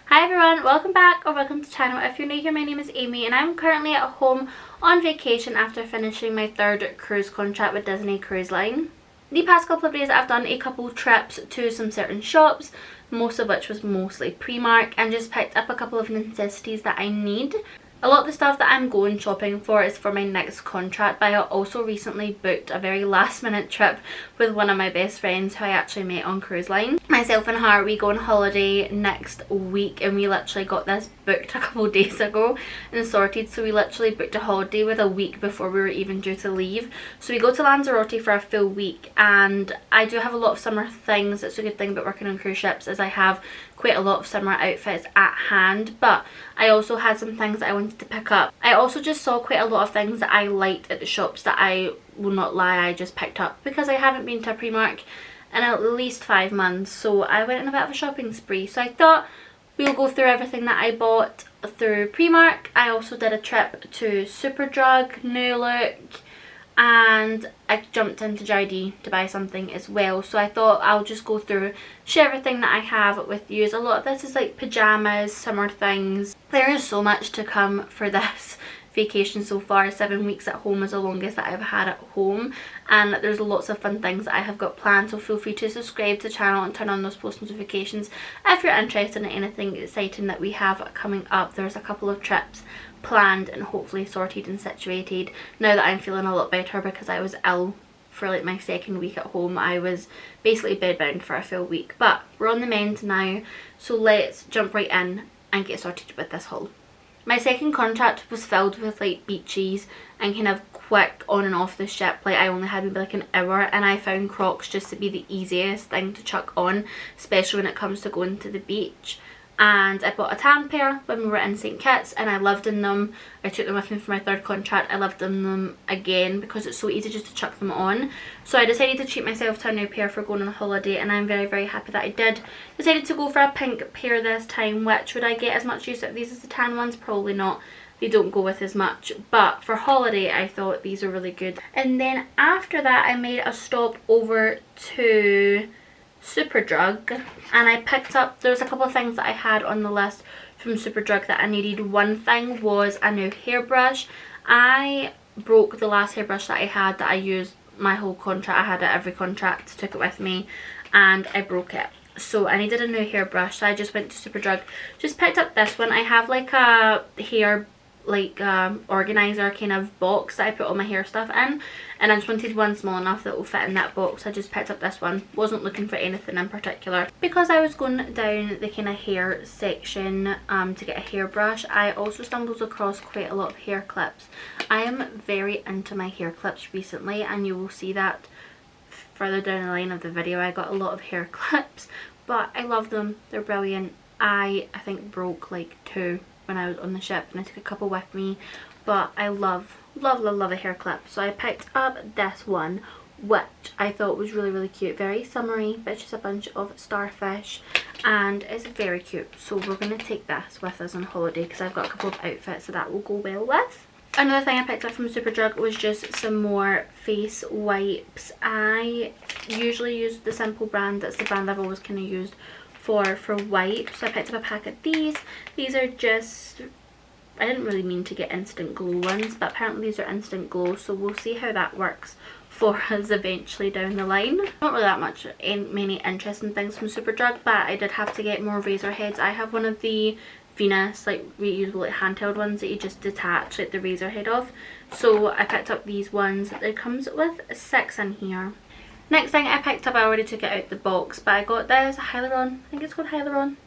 Hi everyone, welcome back or welcome to the channel. If you're new here, my name is Amy and I'm currently at home on vacation after finishing my third cruise contract with Disney Cruise Line. The past couple of days I've done a couple trips to some certain shops, most of which was mostly Primark, and just picked up a couple of necessities that I need. A lot of the stuff that I'm going shopping for is for my next contract, but I also recently booked a very last minute trip with one of my best friends who I actually met on Cruise Line. Myself and her, we go on holiday next week and we literally got this booked a couple of days ago and sorted, so we literally booked a holiday with a week before we were even due to leave. So we go to Lanzarote for a full week, and I do have a lot of summer things. It's a good thing about working on cruise ships is I have quite a lot of summer outfits at hand, but I also had some things that I wanted to pick up. I also just saw quite a lot of things that I liked at the shops that I will not lie, I just picked up because I haven't been to a Primark in at least 5 months, so I went on a bit of a shopping spree. So I thought we'll go through everything that I bought through Primark. I also did a trip to Superdrug, New Look, and I jumped into JD to buy something as well. So I thought I'll just go through, share everything that I have with you. A lot of this is like pyjamas, summer things. There is so much to come for this vacation so far. 7 weeks at home is the longest that I've had at home, and there's lots of fun things that I have got planned, so feel free to subscribe to the channel and turn on those post notifications if you're interested in anything exciting that we have coming up. There's a couple of trips planned and hopefully sorted and situated now that I'm feeling a lot better, because I was ill for like my second week at home. I was basically bedbound for a full week, but we're on the mend now, so let's jump right in and get started with this haul. My second contract was filled with like beaches and kind of quick on and off the ship. Like I only had maybe like an hour, and I found Crocs just to be the easiest thing to chuck on, especially when it comes to going to the beach. And I bought a tan pair when we were in St. Kitts and I lived in them. I took them with me for my third contract. I lived in them again because it's so easy just to chuck them on. So I decided to treat myself to a new pair for going on holiday, and I'm very happy that I did. Decided to go for a pink pair this time, which would I get as much use out of these as the tan ones? Probably not. They don't go with as much, but for holiday I thought these are really good. And then after that I made a stop over to Superdrug and I picked up, there was a couple of things that I had on the list from Superdrug that I needed. One thing was a new hairbrush. I broke the last hairbrush that I had that I used my whole contract. I had it every contract, took it with me, and I broke it. So I needed a new hairbrush, so I just went to Superdrug, just picked up this one. I have like a hair organizer kind of box that I put all my hair stuff in, and I just wanted one small enough that will fit in that box. I just picked up this one. Wasn't looking for anything in particular because I was going down the kind of hair section to get a hairbrush. I also stumbled across quite a lot of hair clips. I am very into my hair clips recently, and you will see that further down the line of the video. I got a lot of hair clips, but I love them. They're brilliant. I think broke like 2 when I was on the ship, and I took a couple with me, but I love a hair clip. So I picked up this one, which I thought was really cute, very summery, but it's just a bunch of starfish and it's very cute. So we're going to take this with us on holiday because I've got a couple of outfits that will go well with. Another thing I picked up from Superdrug was just some more face wipes. I usually use the Simple brand. That's the brand I've always kind of used for wipes. So I picked up a pack of these. These are just, I didn't really mean to get instant glow ones, but apparently these are instant glow, so we'll see how that works for us eventually down the line. Not really that much many interesting things from Superdrug, but I did have to get more razor heads. I have one of the Venus like reusable like handheld ones that you just detach like the razor head off, so I picked up these ones. It comes with 6 in here. Next thing I picked up, I already took it out the box, but I got this Hyaluron, I think it's called Hyaluron,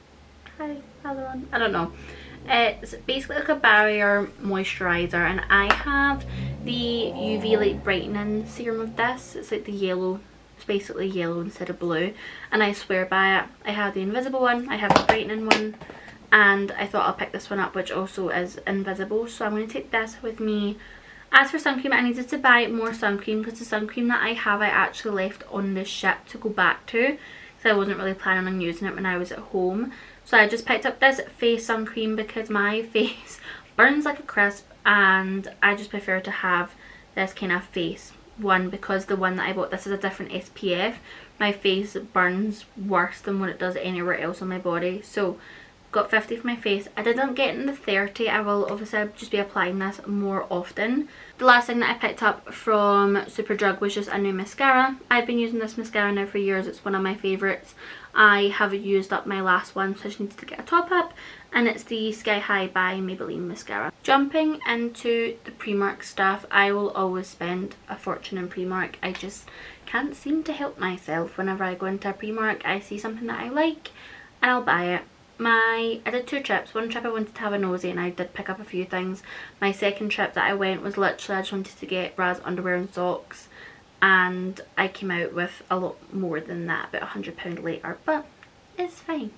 I don't know. It's basically like a barrier moisturizer, and I have the UV light brightening serum of this. It's like the yellow, it's basically yellow instead of blue, and I swear by it. I have the invisible one, I have the brightening one, and I thought I'll pick this one up, which also is invisible, so I'm going to take this with me. As for sun cream, I needed to buy more sun cream because the sun cream that I have I actually left on the ship to go back to, because I wasn't really planning on using it when I was at home. So I just picked up this face sun cream because my face burns like a crisp, and I just prefer to have this kind of face one, because the one that I bought, this is a different SPF my face burns worse than what it does anywhere else on my body. So got 50 for my face. I didn't get in the 30. I will obviously just be applying this more often. The last thing that I picked up from Superdrug was just a new mascara. I've been using this mascara now for years. It's one of my favourites. I have used up my last one, so I just needed to get a top up, and it's the Sky High by Maybelline mascara. Jumping into the Primark stuff, I will always spend a fortune in Primark. I just can't seem to help myself. Whenever I go into a Primark, I see something that I like and I'll buy it. I did 2 trips. One trip I wanted to have a nosy and I did pick up a few things. My second trip that I went was literally I just wanted to get bras, underwear and socks, and I came out with a lot more than that, about £100 later, but it's fine.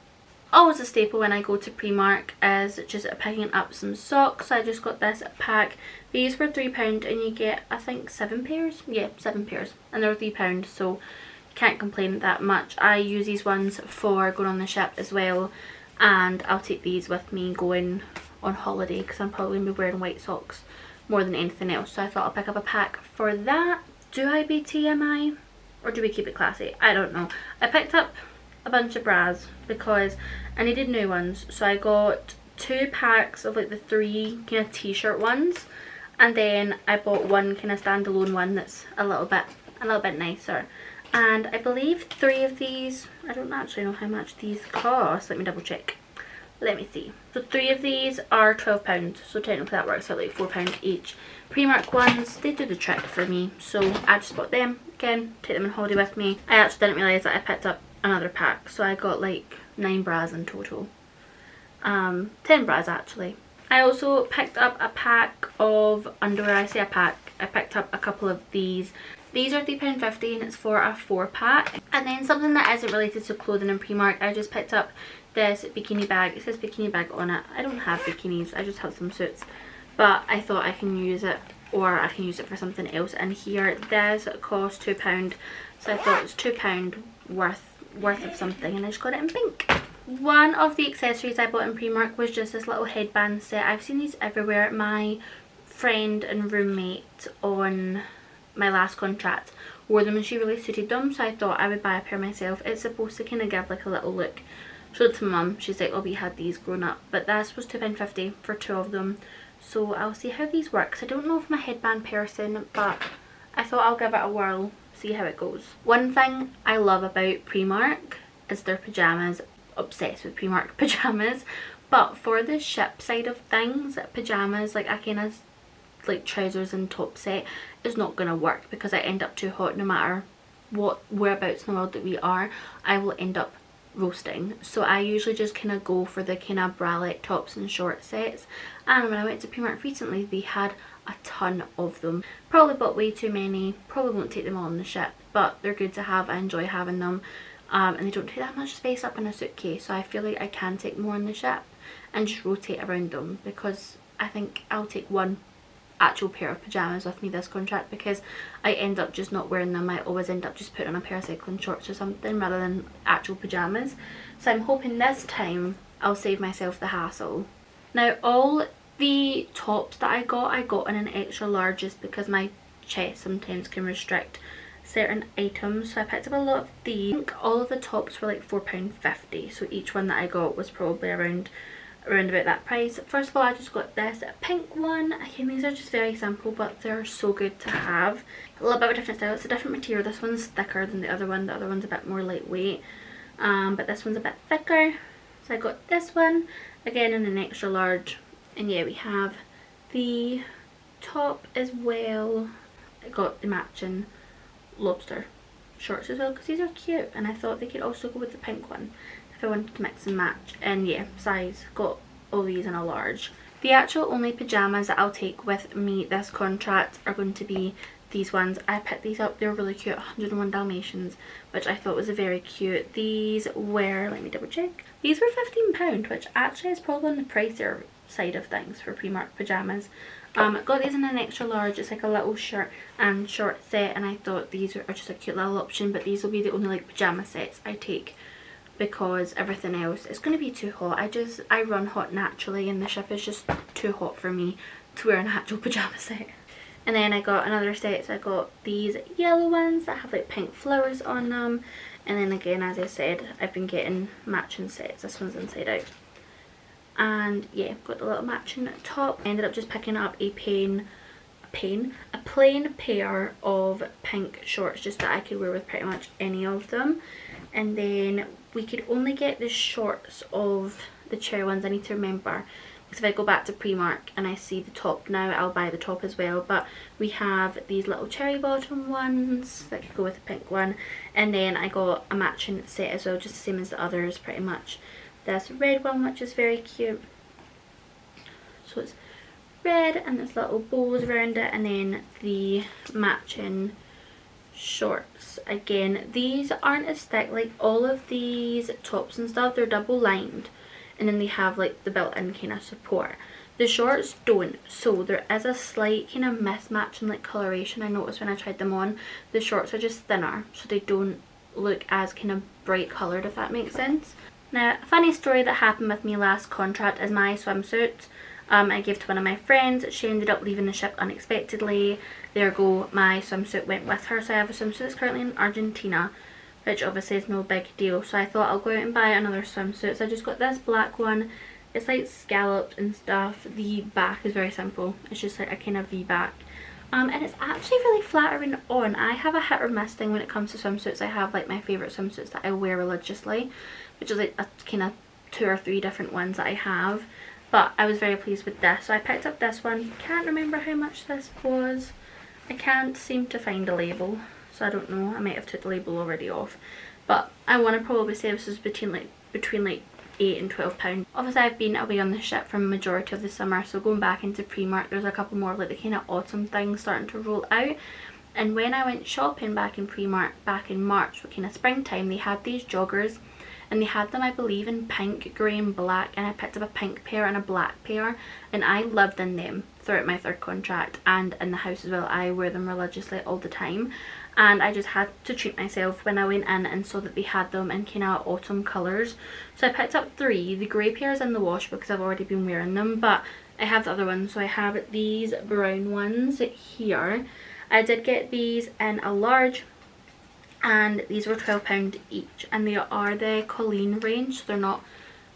Always a staple when I go to Primark is just picking up some socks. I just got this pack. These were £3 and you get, I think, 7 pairs? Yeah, 7 pairs. And they're £3, so can't complain that much. I use these ones for going on the ship as well, and I'll take these with me going on holiday because I'm probably going to be wearing white socks more than anything else. So I thought I'll pick up a pack for that. Do I be TMI or do we keep it classy? I don't know. I picked up a bunch of bras because I needed new ones, so I got 2 packs of like the 3 kind of t-shirt ones, and then I bought one kind of standalone one that's a little bit nicer. And I believe 3 of these, I don't actually know how much these cost. Let me double check. Let me see. So 3 of these are £12, so technically that works out like £4 each. Primark ones, they do the trick for me, so I just bought them. Again, take them on holiday with me. I actually didn't realise that I picked up another pack, so I got like 9 bras in total. 10 bras actually. I also picked up a pack of underwear. I say a pack, I picked up a couple of these. These are £3.50 and it's for a 4-pack. And then something that isn't related to clothing in Primark, I just picked up this bikini bag. It says bikini bag on it. I don't have bikinis, I just have some suits. But I thought I can use it, or I can use it for something else in here. This cost £2, so I thought it was £2 worth of something, and I just got it in pink. One of the accessories I bought in Primark was just this little headband set. I've seen these everywhere. My friend and roommate on my last contract wore them and she really suited them, so I thought I would buy a pair myself. It's supposed to kind of give like a little look. Showed it to my mum. She's like, oh, we had these growing up, but this was £2.50 for 2 of them. So I'll see how these work, 'cause I don't know if I'm a headband person, but I thought I'll give it a whirl, see how it goes. One thing I love about Primark is their pyjamas. Obsessed with Primark pyjamas, but for the ship side of things, pyjamas, like a kind of like trousers and top set, is not gonna work because I end up too hot. No matter what whereabouts in the world that we are, I will end up roasting. So I usually just kind of go for the kind of bralette tops and short sets, and when I went to Primark recently they had a ton of them. Probably bought way too many, probably won't take them all on the ship, but they're good to have. I enjoy having them, and they don't take that much space up in a suitcase, so I feel like I can take more on the ship and just rotate around them, because I think I'll take one actual pair of pyjamas with me this contract because I end up just not wearing them. I always end up just putting on a pair of cycling shorts or something rather than actual pyjamas. So I'm hoping this time I'll save myself the hassle. Now all the tops that I got in an extra large just because my chest sometimes can restrict certain items, so I picked up a lot of these. I think all of the tops were like £4.50, so each one that I got was probably around about that price. First of all, I just got this pink one. Again, these are just very simple, but they're so good to have. A little bit of a different style. It's a different material. This one's thicker than the other one. The other one's a bit more lightweight, but this one's a bit thicker. So I got this one, again in an extra large. And yeah, we have the top as well. I got the matching lobster shorts as well because these are cute, and I thought they could also go with the pink one if I wanted to mix and match. And yeah, size, got all these in a large. The actual only pyjamas that I'll take with me this contract are going to be these ones. I picked these up, they were really cute, 101 Dalmatians, which I thought was very cute. These were, let me double check, these were £15, which actually is probably on the pricier side of things for Primark pyjamas. Got these in an extra large. It's like a little shirt and short set, and I thought these are just a cute little option, but these will be the only like pyjama sets I take because everything else is going to be too hot. I run hot naturally and the ship is just too hot for me to wear an actual pyjama set. And then I got another set, so I got these yellow ones that have like pink flowers on them. And then again, as I said, I've been getting matching sets. This one's inside out. And yeah, got the little matching top. I ended up just picking up a plain pair of pink shorts, just that I could wear with pretty much any of them. And then we could only get the shorts of the cherry ones. I need to remember, because if I go back to Primark and I see the top now, I'll buy the top as well. But we have these little cherry bottom ones that could go with the pink one, and then I got a matching set as well, just the same as the others pretty much. This red one, which is very cute, so it's red and there's little bows around it, and then the matching shorts. Again, these aren't as thick, like all of these tops and stuff, they're double lined, and then they have like the built-in kind of support. The shorts don't, so there is a slight kind of mismatch in like coloration. I noticed when I tried them on, the shorts are just thinner, so they don't look as kind of bright coloured, if that makes sense. Now, a funny story that happened with me last contract is my swimsuit. I gave to one of my friends. She ended up leaving the ship unexpectedly. There go, my swimsuit went with her. So I have a swimsuit that's currently in Argentina, which obviously is no big deal. So I thought I'll go out and buy another swimsuit. So I just got this black one. It's like scalloped and stuff. The back is very simple. It's just like a kind of V-back. And it's actually really flattering on. I have a hit or miss thing when it comes to swimsuits. I have like my favourite swimsuits that I wear religiously, which is like a kind of 2 or 3 different ones that I have. But I was very pleased with this, so I picked up this one. Can't remember how much this was. I can't seem to find a label, so I don't know. I might have took the label already off, but I want to probably say this was between like £8 and £12. Obviously I've been away on the ship for the majority of the summer, so going back into Primark, there's a couple more like the kind of autumn things starting to roll out. And when I went shopping back in Primark back in March for kind of springtime, they had these joggers, and they had them I believe in pink, grey and black, and I picked up a pink pair and a black pair, and I lived in them throughout my 3rd contract, and in the house as well. I wear them religiously all the time, and I just had to treat myself when I went in and saw that they had them in kind of autumn colours. So I picked up 3. The grey pair is in the wash because I've already been wearing them, but I have the other ones. So I have these brown ones here. I did get these in a large, and these were £12 each, and they are the Colleen range. So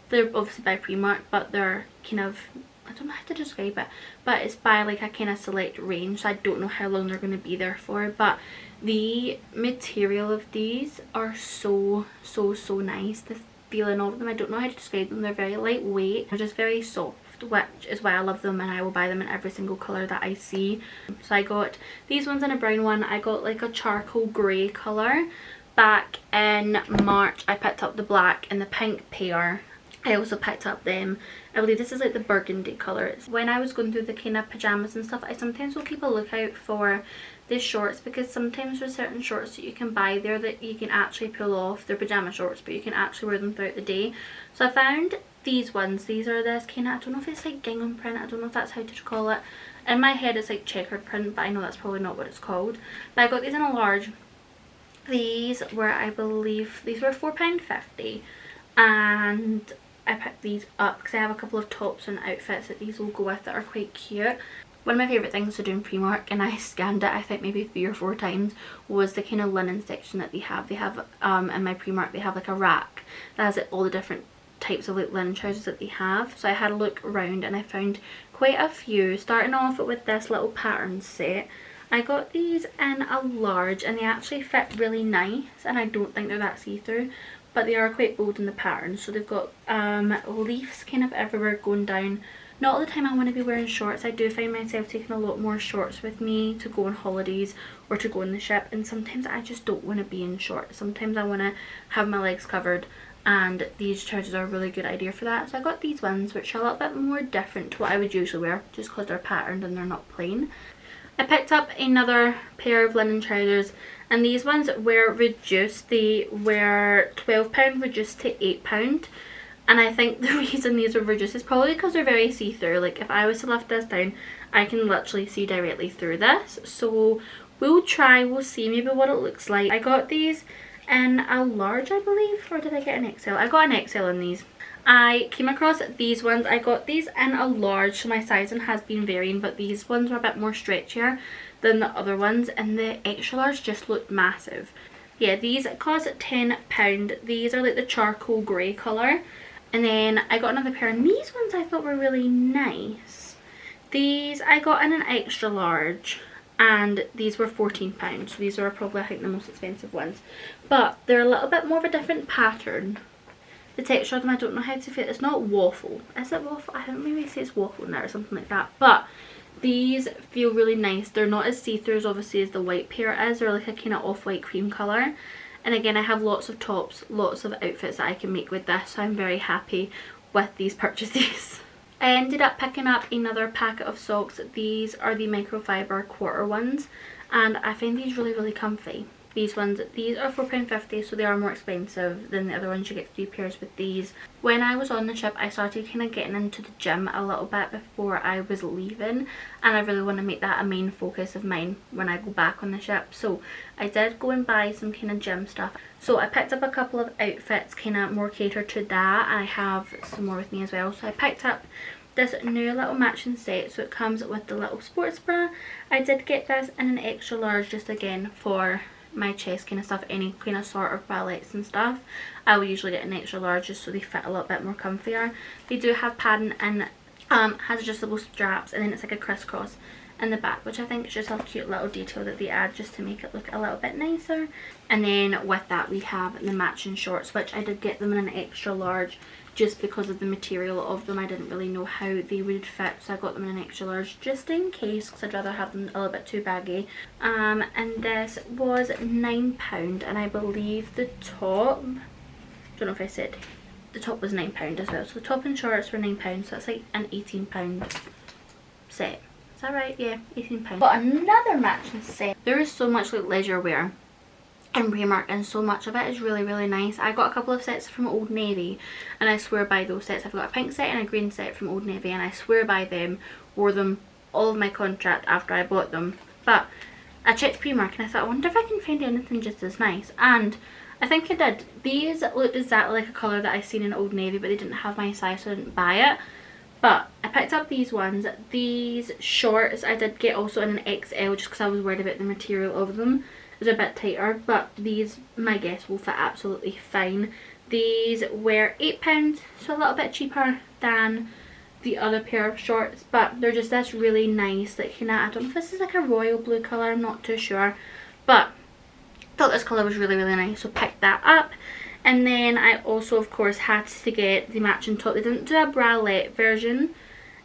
they're obviously by Primark, but they're kind of, I don't know how to describe it, but it's by like a kind of select range, so I don't know how long they're going to be there for. But the material of these are so nice. The feeling of them, I don't know how to describe them. They're very lightweight, they're just very soft, which is why I love them, and I will buy them in every single colour that I see. So I got these ones in a brown one. I got like a charcoal grey colour. Back in March I picked up the black and the pink pair. I also picked up them, I believe this is like the burgundy colour. When I was going through the kind of pyjamas and stuff, I sometimes will keep a lookout for the shorts, because sometimes there's certain shorts that you can buy there that you can actually pull off. They're pyjama shorts, but you can actually wear them throughout the day. So I found these ones. These are this kind of, I don't know if it's like gingham print, I don't know if that's how to call it. In my head it's like checkered print, but I know that's probably not what it's called. But I got these in a large. These were, I believe, these were £4.50, and I picked these up because I have a couple of tops and outfits that these will go with that are quite cute. One of my favourite things to do in Primark, and I scanned it I think maybe 3 or 4 times, was the kind of linen section that they have. They have in my Primark, they have like a rack that has like all the different types of like linen trousers that they have. So I had a look around and I found quite a few, starting off with this little pattern set. I got these in a large, and they actually fit really nice, and I don't think they're that see-through, but they are quite bold in the pattern. So they've got leaves kind of everywhere going down. Not all the time I want to be wearing shorts. I do find myself taking a lot more shorts with me to go on holidays or to go on the ship, and sometimes I just don't want to be in shorts. Sometimes I want to have my legs covered, and these trousers are a really good idea for that. So I got these ones, which are a little bit more different to what I would usually wear, just because they're patterned and they're not plain. I picked up another pair of linen trousers, and these ones were reduced. They were £12 reduced to £8, and I think the reason these were reduced is probably because they're very see-through. Like if I was to lift this down, I can literally see directly through this. So we'll see maybe what it looks like. I got these in a large, I believe, or did I get an XL? I got an XL in these. I came across these ones. I got these in a large, so my sizing has been varying, but these ones were a bit more stretchier than the other ones, and the extra large just looked massive. Yeah, these cost £10. These are like the charcoal grey colour. And then I got another pair, and these ones I thought were really nice. These I got in an extra large, and these were £14. So these are probably, I think, the most expensive ones. But they're a little bit more of a different pattern. The texture of them, I don't know how to fit. It's not waffle. Is it waffle? I think maybe it says waffle in there or something like that. But these feel really nice. They're not as see-through as obviously as the white pair is. They're like a kind of off-white cream colour. And again, I have lots of tops, lots of outfits that I can make with this. So I'm very happy with these purchases. I ended up picking up another packet of socks. These are the microfiber quarter ones. And I find these really, really comfy. These ones, these are £4.50, so they are more expensive than the other ones. You get 3 pairs with these. When I was on the ship, I started kind of getting into the gym a little bit before I was leaving, and I really want to make that a main focus of mine when I go back on the ship. So I did go and buy some kind of gym stuff. So I picked up a couple of outfits kind of more catered to that. I have some more with me as well. So I picked up this new little matching set. So it comes with the little sports bra. I did get this in an extra large, just again for my chest kind of stuff, any kind of sort of bralettes and stuff. I will usually get an extra large just so they fit a little bit more comfier. They do have padding and has adjustable straps, and then it's like a crisscross in the back, which I think is just a cute little detail that they add just to make it look a little bit nicer. And then with that we have the matching shorts, which I did get them in an extra large just because of the material of them. I didn't really know how they would fit, so I got them in an extra large just in case, because I'd rather have them a little bit too baggy. And this was £9, and I believe the top, don't know if I said, the top was £9 as well. So the top and shorts were £9, so that's like an £18 set. Is that right? Yeah, £18. But another matching set. There is so much like leisure wear in Primark, and so much of it is really, really nice. I got a couple of sets from Old Navy, and I swear by those sets. I've got a pink set and a green set from Old Navy, and I swear by them. Wore them all of my contract after I bought them. But I checked Primark and I thought, I wonder if I can find anything just as nice, and I think I did. These looked exactly like a colour that I seen in Old Navy, but they didn't have my size, so I didn't buy it. But I picked up these ones. These shorts I did get also in an XL, just because I was worried about the material of them. It's a bit tighter, but these, my guess, will fit absolutely fine. These were £8, so a little bit cheaper than the other pair of shorts, but they're just this really nice, like, you know, I don't know if this is like a royal blue colour, I'm not too sure, but I thought this colour was really, really nice, so picked that up. And then I also, of course, had to get the matching top. They didn't do a bralette version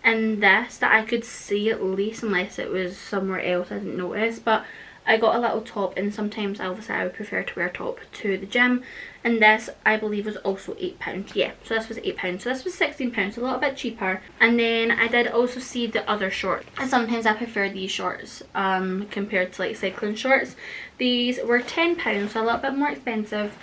in this that I could see, at least, unless it was somewhere else I didn't notice, but I got a little top, and sometimes obviously I would prefer to wear a top to the gym, and this I believe was also £8. Yeah, so this was £8, so this was £16, so a little bit cheaper. And then I did also see the other shorts, and sometimes I prefer these shorts compared to like cycling shorts. These were £10, so a little bit more expensive.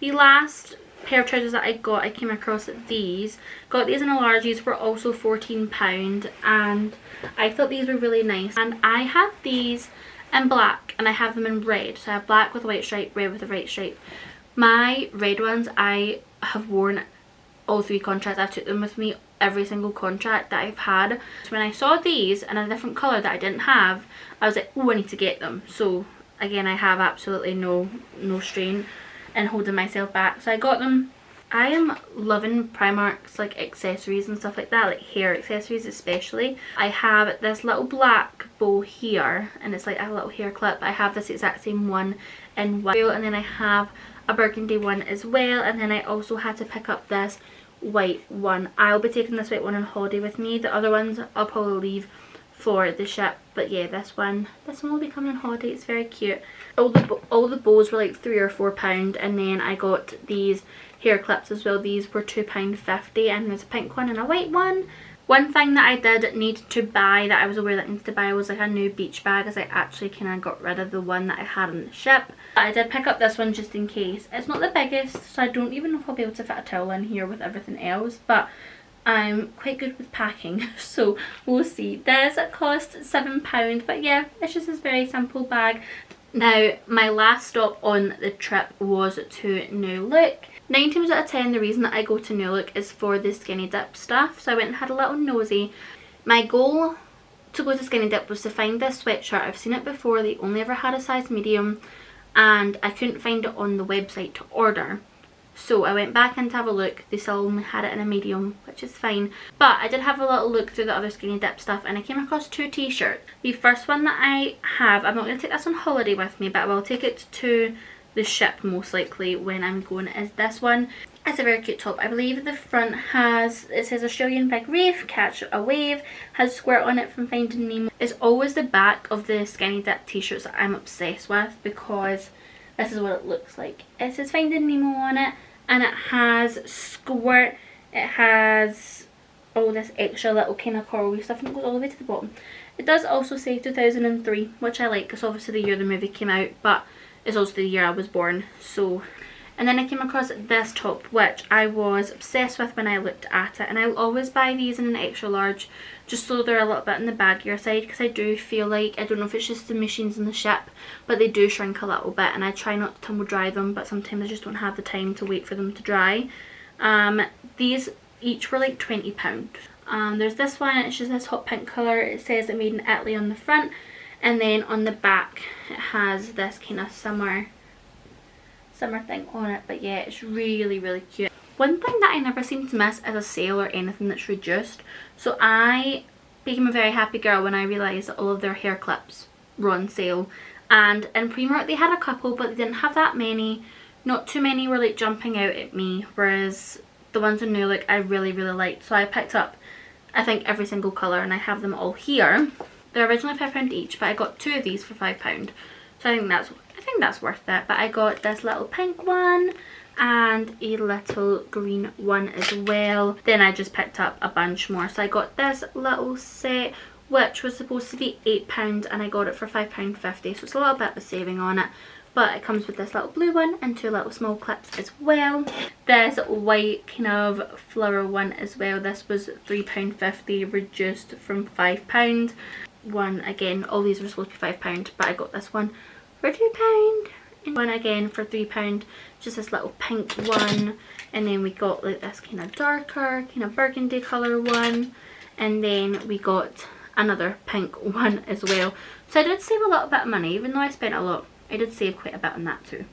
The last pair of trousers that I came across these. Got these in a large. These were also £14, and I thought these were really nice. And I have these in black, and I have them in red. So I have black with a white stripe, red with a white stripe. My red ones I have worn all 3 contracts. I've took them with me every single contract that I've had. So when I saw these in a different colour that I didn't have, I was like, oh, I need to get them. So again, I have absolutely no strain and holding myself back, so I got them. I am loving Primark's like accessories and stuff like that, like hair accessories especially. I have this little black bow here, and it's like a little hair clip. I have this exact same one in white, and then I have a burgundy one as well, and then I also had to pick up this white one. I'll be taking this white one on holiday with me. The other ones I'll probably leave for the ship, but yeah, this one will be coming on holiday. It's very cute. All the bows were like £3 or £4, and then I got these hair clips as well. These were £2.50, and there's a pink one and a white one. One thing that I did need to buy, that I was aware that I needed to buy, was like a new beach bag, as I actually kind of got rid of the one that I had on the ship. But I did pick up this one just in case. It's not the biggest, so I don't even know if I'll be able to fit a towel in here with everything else, but I'm quite good with packing, so we'll see. This cost £7, but yeah, it's just this very simple bag. Now, my last stop on the trip was to New Look. 9 times out of 10, the reason that I go to New Look is for the skinny dip stuff. So I went and had a little nosy. My goal to go to skinny dip was to find this sweatshirt. I've seen it before. They only ever had a size medium and I couldn't find it on the website to order. So I went back in to have a look. They still only had it in a medium, which is fine. But I did have a little look through the other skinny dip stuff and I came across 2 t-shirts. The first one that I have, I'm not going to take this on holiday with me, but I will take it to the ship most likely when I'm going, is this one. It's a very cute top. I believe the front has, it says Australian Big Reef, Catch a Wave, has Squirt on it from Finding Nemo. It's always the back of the skinny dip t-shirts that I'm obsessed with because this is what it looks like. It says Finding Nemo on it and it has Squirt, it has all this extra little kind of coral stuff and it goes all the way to the bottom. It does also say 2003, which I like because obviously the year the movie came out, but it's also the year I was born. So, and then I came across this top which I was obsessed with when I looked at it, and I'll always buy these in an extra large just so they're a little bit on the baggier side because I do feel like, I don't know if it's just the machines in the ship, but they do shrink a little bit and I try not to tumble dry them, but sometimes I just don't have the time to wait for them to dry. These each were like £20. There's this one, it's just this hot pink colour. It says it made in Italy on the front, and then on the back it has this kind of summer thing on it. But yeah, it's really cute. One thing that I never seem to miss is a sale or anything that's reduced. So I became a very happy girl when I realised that all of their hair clips were on sale. And in Primark they had a couple, but they didn't have that many. Not too many were like jumping out at me, whereas the ones in New Look I really liked. So I picked up, I think, every single colour and I have them all here. They're originally £5 each, but I got 2 of these for £5. So I think that's worth it. But I got this little pink one and a little green one as well. Then I just picked up a bunch more. So I got this little set which was supposed to be £8 and I got it for £5.50. So it's a little bit of a saving on it. But it comes with this little blue one and 2 little small clips as well. This white kind of flower one as well. This was £3.50 reduced from £5. One again, all these were supposed to be £5, but I got this one for £2 and one again for £3, just this little pink one. And then we got like this kind of darker kind of burgundy colour one, and then we got another pink one as well. So I did save a little bit of money. Even though I spent a lot, I did save quite a bit on that too.